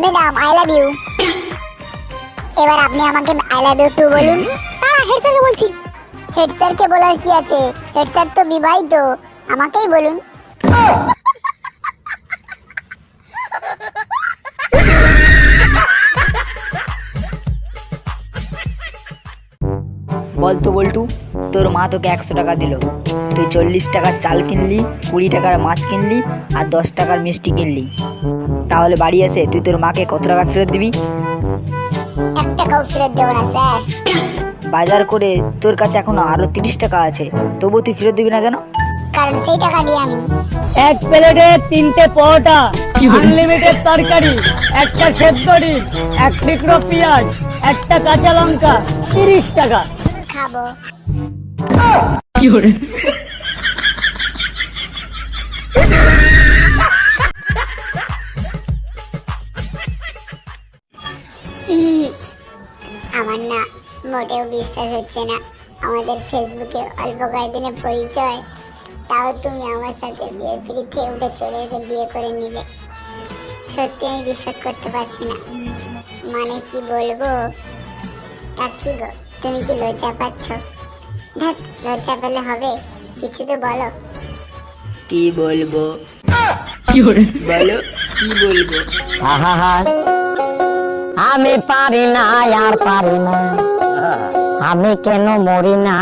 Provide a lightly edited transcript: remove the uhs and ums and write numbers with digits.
Madam I love you. এবার আপনি আমাকে আই লাভ ইউ টু বলুন। তারা হেড স্যারকে বলছি। হেড স্যারকে বলার কি আছে, হেড স্যার তো বিবাহিত, আমাকেই বলুন। বলতো বল্টু, তোর মা তোকে 100 টাকা দিল, তুই 40 টাকার চাল কিনলি, 20 টাকার মাছ কিনলি আর 10 টাকার মিষ্টি কিনলি, তাহলে বাড়ি এসে তুই তোর মাকে কত টাকা ফেরত দিবি? 1 টাকাও ফেরত দেবো না স্যার। বাজার করে তোর কাছে এখনো আরো 30 টাকা আছে, তবু তুই ফেরত দিবি না কেন? কারণ সেই টাকা দিয়ে আমি এক প্লেটে 3টে পরোটা, আনলিমিটেড তরকারি, একটা সেদ্ধ ডিম, 1 টুকরো পেঁয়াজ, একটা কাঁচা লঙ্কা, 30 টাকা। খাবো। আমার না মোটেও বিশ্বাস হচ্ছে না, আমাদের ফেসবুকে অল্প কয়েকদিনের পরিচয়, তাও তুমি আমার সাথে বিয়ের পিড়িতে উঠে চলে এসে বিয়ে করে নিলে। সত্যি আমি বিশ্বাস করতে পারছি না। মানে কি বলবো, তা কি গো, তুমি কি লজ্জা পাচ্ছ? দেখ, লজ্জা পেলে হবে, কিছু তো বলো। কি বলবো? বলো কি বলবো? আহা, আমি পারি না আর পারি না, আমি কেন মরি না।